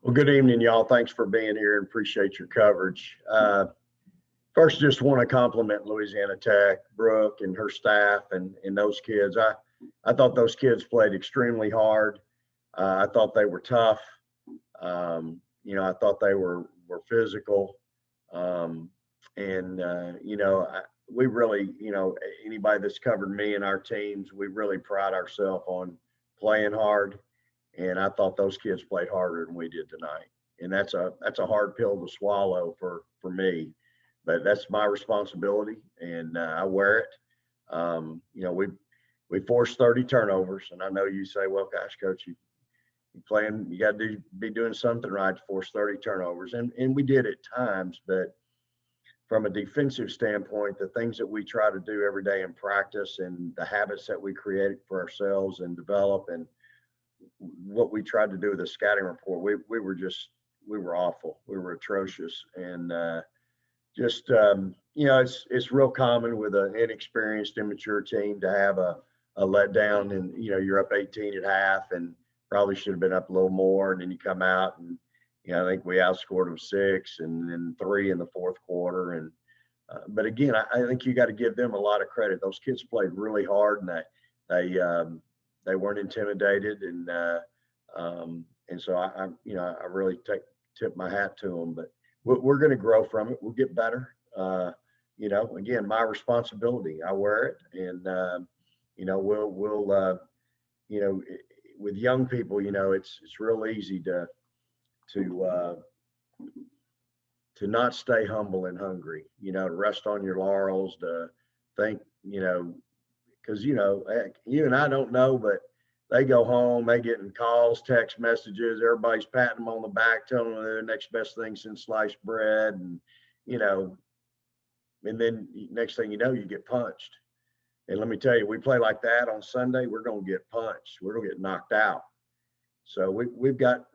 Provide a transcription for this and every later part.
Well, good evening, y'all. Thanks for being here and appreciate your coverage. First, just want to compliment Louisiana Tech, Brooke, and her staff and those kids. I thought those kids played extremely hard. I thought they were tough. I thought they were physical. Um, and we really, anybody that's covered me and our teams, we really pride ourselves on playing hard. And I thought those kids played harder than we did tonight. And that's a hard pill to swallow for me, but that's my responsibility, and I wear it. We forced 30 turnovers, and I know you say, well, gosh, coach, you playing, you got to be doing something right to force 30 turnovers, and we did at times, but from a defensive standpoint, the things that we try to do every day in practice and the habits that we create for ourselves and develop, and what we tried to do with the scouting report, we were awful. We were atrocious. And it's real common with an inexperienced, immature team to have a letdown, and, you're up 18 at half and probably should have been up a little more. And then you come out and, I think we outscored them 6 and then 3 in the fourth quarter. And, but again, I think you got to give them a lot of credit. Those kids played really hard, and they weren't intimidated. And so I really tip my hat to them, but we're going to grow from it. We'll get better. Again, my responsibility, I wear it. And, with young people, it's real easy to not stay humble and hungry, to rest on your laurels, to think, because, heck, you and I don't know, but they go home, they getting calls, text messages, everybody's patting them on the back, telling them they're the next best thing since sliced bread. And, and then next thing you know, you get punched. And let me tell you, we play like that on Sunday, we're going to get punched. We're going to get knocked out. So we've got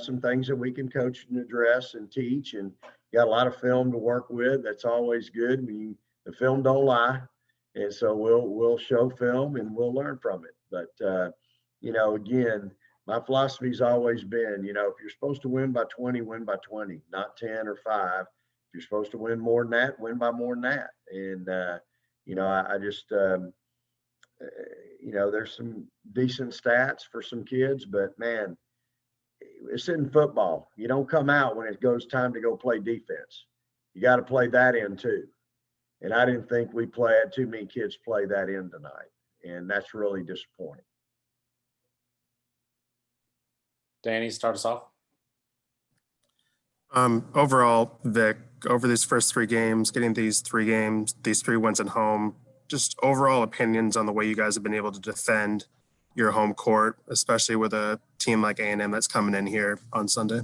some things that we can coach and address and teach, and got a lot of film to work with. That's always good. The film don't lie. And so we'll show film and we'll learn from it. But, again, my philosophy's always been, if you're supposed to win by 20, win by 20, not 10 or 5. If you're supposed to win more than that, win by more than that. And, I just, there's some decent stats for some kids, but man, it's in football. You don't come out when it goes time to go play defense. You got to play that in too. And I didn't think we had too many kids play that in tonight. And that's really disappointing. Danny, start us off. Overall, Vic, over these first 3 games, getting these 3 wins at home, just overall opinions on the way you guys have been able to defend your home court, especially with a team like A&M that's coming in here on Sunday?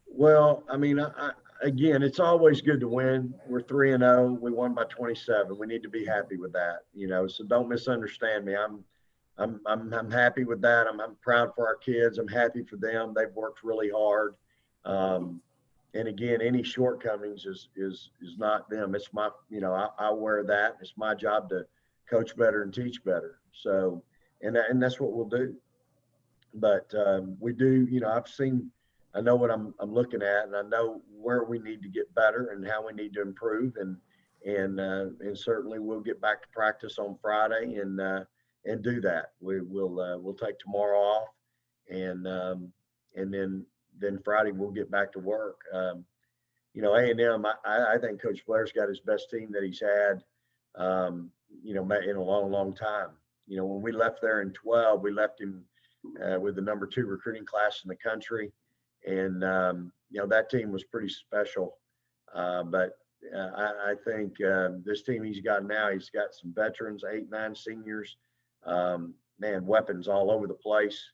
Well, I mean, again, it's always good to win. We're 3-0. We won by 27. We need to be happy with that, so don't misunderstand me. I'm happy with that. I'm proud for our kids. I'm happy for them. They've worked really hard. And again, any shortcomings is not them. It's my, I wear that. It's my job to coach better and teach better. So, and that's what we'll do. But we do, I know what I'm looking at, and I know where we need to get better and how we need to improve. And certainly we'll get back to practice on Friday and do that. We'll take tomorrow off, and then Friday we'll get back to work. A&M, I think Coach Blair's got his best team that he's had, in a long, long time. When we left there in 12, we left him with the number 2 recruiting class in the country. And, that team was pretty special. But I think this team he's got now, he's got some veterans, 8, 9 seniors, weapons all over the place.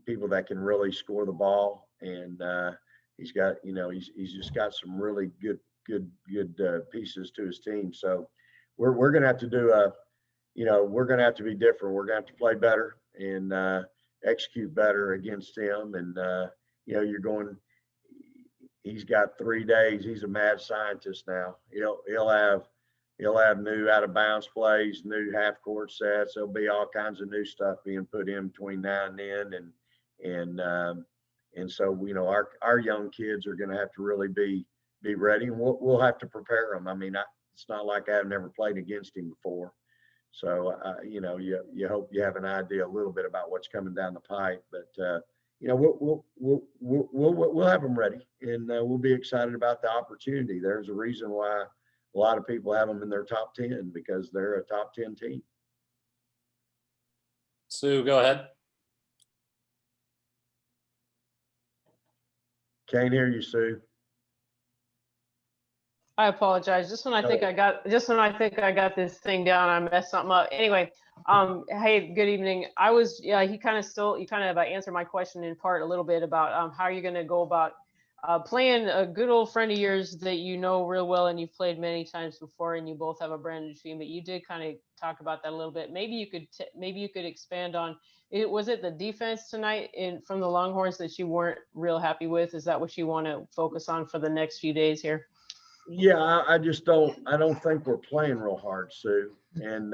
People that can really score the ball, and he's got, he's just got some really good pieces to his team. So we're going to have to do we're going to have to be different. We're going to have to play better and execute better against him. And he's got 3 days. He's a mad scientist now. He'll have new out of bounds plays, new half court sets. There'll be all kinds of new stuff being put in between now and then. And so, you know, our young kids are going to have to really be ready, and we'll have to prepare them. I mean, it's not like I've never played against him before. So, you know, you hope you have an idea a little bit about what's coming down the pipe, but, you know, we'll have them ready, and we'll be excited about the opportunity. There's a reason why a lot of people have them in their top 10, because they're a top 10 team. Sue, go ahead. Can't hear you, Sue. I apologize. Just when I think I got this thing down, I messed something up. Anyway, hey, good evening. You kind of answered my question in part a little bit about how you're going to go about playing a good old friend of yours that you know real well and you've played many times before, and you both have a brand new team. But you did kind of talk about that a little bit. Maybe you could expand on it. Was it the defense tonight from the Longhorns that you weren't real happy with? Is that what you want to focus on for the next few days here? Yeah, I just don't think we're playing real hard, Sue. And,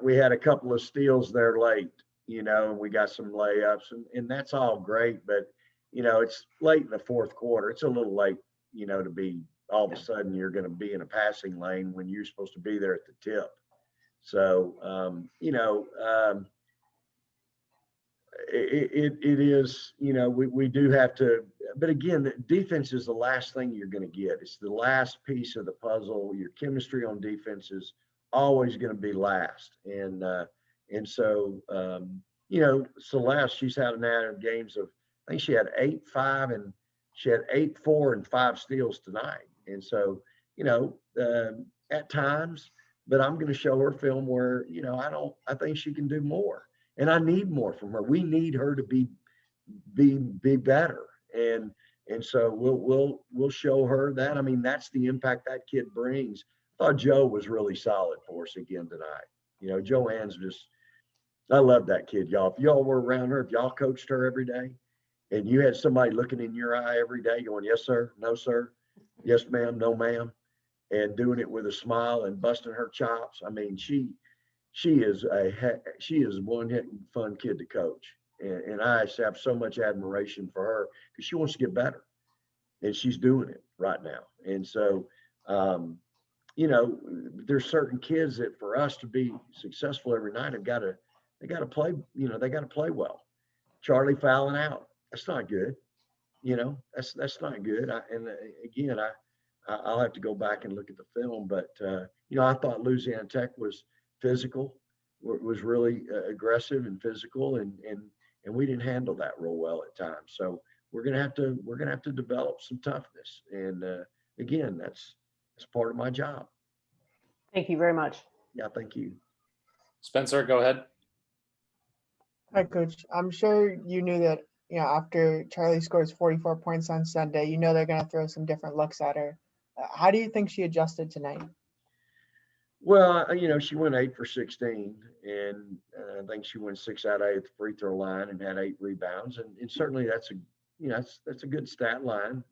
we had a couple of steals there late, you know, and we got some layups, and that's all great. But, you know, it's late in the fourth quarter. It's a little late, you know, to be all of a sudden you're going to be in a passing lane when you're supposed to be there at the tip. So, it is, you know, we do have to, but again, the defense is the last thing you're going to get. It's the last piece of the puzzle. Your chemistry on defense is always going to be last. And so, you know, Celeste, she's had an added games of, I think she had 8-5, and she had 8-4 and 5 steals tonight. And so, you know, at times, but I'm going to show her film where, you know, I think she can do more. And I need more from her. We need her to be better. And so we'll show her that. I mean, that's the impact that kid brings. I thought Joe was really solid for us again tonight. You know, Joanne's just, I love that kid, y'all. If y'all were around her, if y'all coached her every day, and you had somebody looking in your eye every day going, yes, sir, no, sir, yes, ma'am, no, ma'am, and doing it with a smile and busting her chops. I mean, she is one fun kid to coach. And I have so much admiration for her because she wants to get better, and she's doing it right now. And so, you know, there's certain kids that for us to be successful every night they got to play, you know, they got to play well. Charlie fouling out, that's not good. You know, that's not good. I'll have to go back and look at the film, but you know, I thought Louisiana Tech was physical, was really aggressive and physical, and we didn't handle that real well at times. So we're gonna have to develop some toughness, and again, that's part of my job. Thank you very much. Yeah, thank you. Spencer, go ahead. Hi, Coach. I'm sure you knew that, you know, after Charlie scores 44 points on Sunday, you know they're going to throw some different looks at her. How do you think she adjusted tonight? Well, you know, she went 8 for 16, and I think she went 6 out of 8 at the free throw line and had 8 rebounds, and certainly that's a good stat line.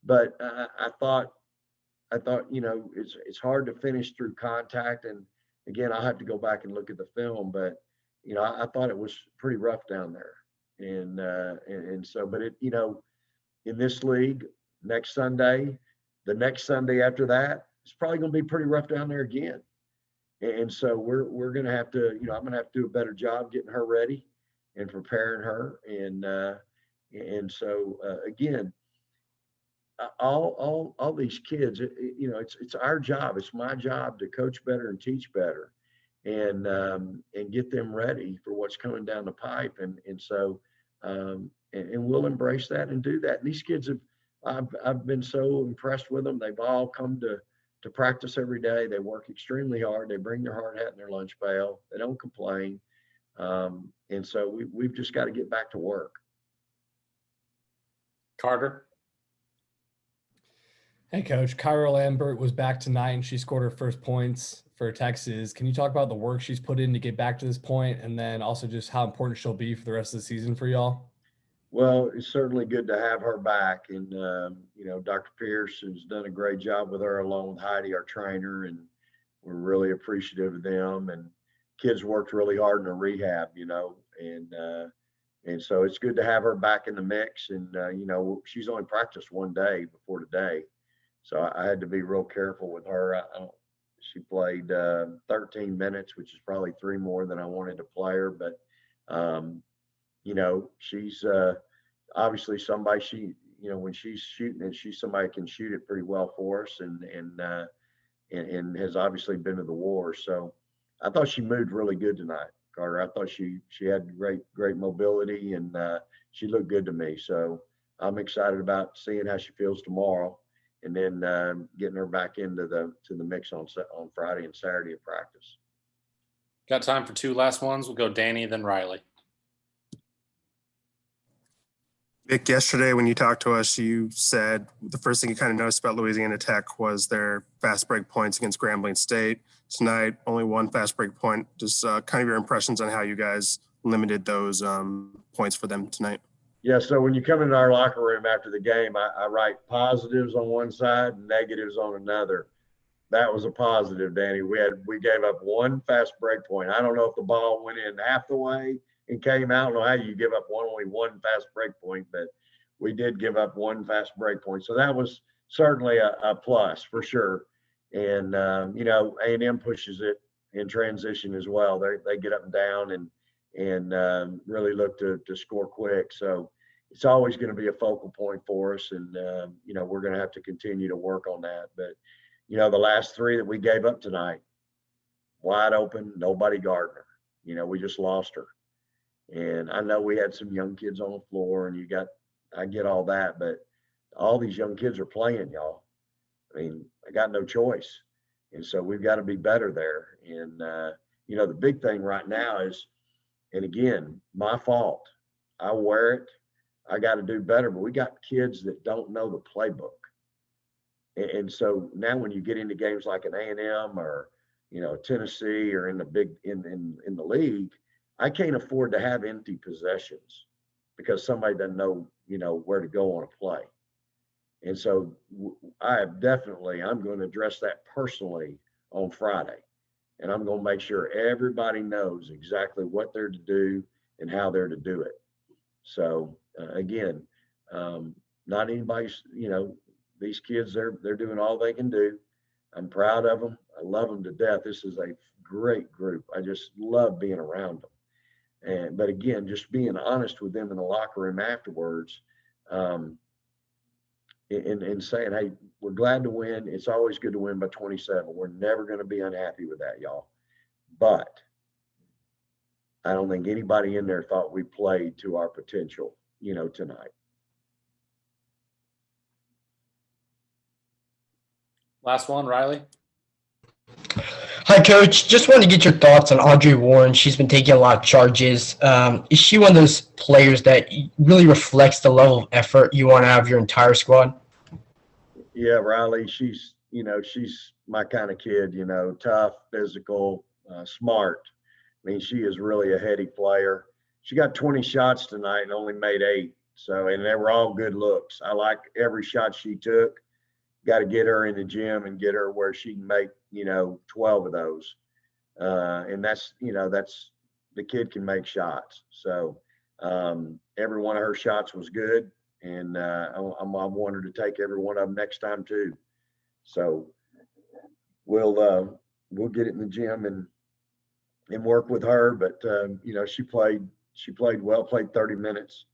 But I thought, you know, it's hard to finish through contact, and again, I'll have to go back and look at the film, but you know, I thought it was pretty rough down there, and so, but it, you know, in this league, the next Sunday after that, it's probably going to be pretty rough down there again. And so we're going to have to, you know, I'm going to have to do a better job getting her ready and preparing her. And so again, all these kids, you know, it's our job. It's my job to coach better and teach better, and get them ready for what's coming down the pipe. And so, and we'll embrace that and do that. And these kids I've been so impressed with them. They've all come to practice every day. They work extremely hard. They bring their hard hat in their lunch pail. They don't complain. And so we've just got to get back to work. Carter. Hey, Coach. Kyra Lambert was back tonight, and she scored her first points for Texas. Can you talk about the work she's put in to get back to this point, and then also just how important she'll be for the rest of the season for y'all? Well, it's certainly good to have her back. And, you know, Dr. Pierce has done a great job with her, along with Heidi, our trainer, and we're really appreciative of them. And, kids worked really hard in the rehab, and so it's good to have her back in the mix. And, she's only practiced one day before today. So I had to be real careful with her. She played 13 minutes, which is probably 3 more than I wanted to play her. But, she's obviously somebody when she's shooting it, she's somebody can shoot it pretty well for us and has obviously been to the war. So I thought she moved really good tonight, Carter. I thought she had great mobility, and she looked good to me. So I'm excited about seeing how she feels tomorrow, and then getting her back into the mix on Friday and Saturday at practice. Got time for 2 last ones. We'll go Danny, then Riley. Vic, yesterday when you talked to us, you said the first thing you kind of noticed about Louisiana Tech was their fast break points against Grambling State. Tonight, only 1 fast break point. Just kind of your impressions on how you guys limited those points for them tonight. Yeah, so when you come into our locker room after the game, I write positives on one side and negatives on another. That was a positive, Danny. We gave up 1 fast break point. I don't know if the ball went in half the way and came out. I don't know how you give up only 1 fast break point, but we did give up 1 fast break point. So that was certainly a plus for sure. And, A&M pushes it in transition as well. They get up and down and really look to score quick. So it's always going to be a focal point for us. And, we're going to have to continue to work on that. But, the last 3 that we gave up tonight, wide open, nobody guarding her. We just lost her. And I know we had some young kids on the floor, and I get all that, but all these young kids are playing, y'all. I mean, I got no choice. And so we've got to be better there. And, the big thing right now is, and again, my fault. I wear it. I got to do better, but we got kids that don't know the playbook. And so now when you get into games like an A&M or, Tennessee or in the league, I can't afford to have empty possessions because somebody doesn't know, where to go on a play. And so I'm going to address that personally on Friday. And I'm going to make sure everybody knows exactly what they're to do and how they're to do it. So again, not anybody's, these kids, they're doing all they can do. I'm proud of them. I love them to death. This is a great group. I just love being around them. But again, just being honest with them in the locker room afterwards, and saying, hey, we're glad to win. It's always good to win by 27. We're never going to be unhappy with that, y'all. But I don't think anybody in there thought we played to our potential, tonight. Last one, Riley. Hi, Coach. Just wanted to get your thoughts on Audrey Warren. She's been taking a lot of charges. Is she one of those players that really reflects the level of effort you want to have your entire squad? Yeah, Riley, she's my kind of kid, tough, physical, smart. I mean, she is really a heady player. She got 20 shots tonight and only made 8. So, and they were all good looks. I like every shot she took. Got to get her in the gym and get her where she can make, 12 of those. And that's the kid can make shots. So every one of her shots was good. And I want her to take every one of them next time too. So we'll get it in the gym and work with her. But, she played well, played 30 minutes.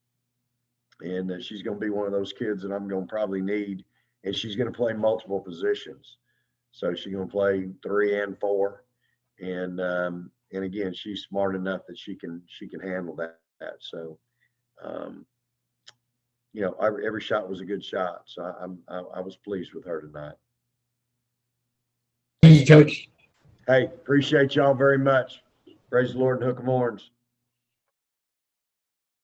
And she's going to be one of those kids that I'm going to probably need. And she's going to play multiple positions. So she's going to play 3 and 4. And again, she's smart enough that she can handle that. So, every shot was a good shot. So I was pleased with her tonight. Thank you, Coach. Hey, appreciate y'all very much. Praise the Lord and hook 'em horns.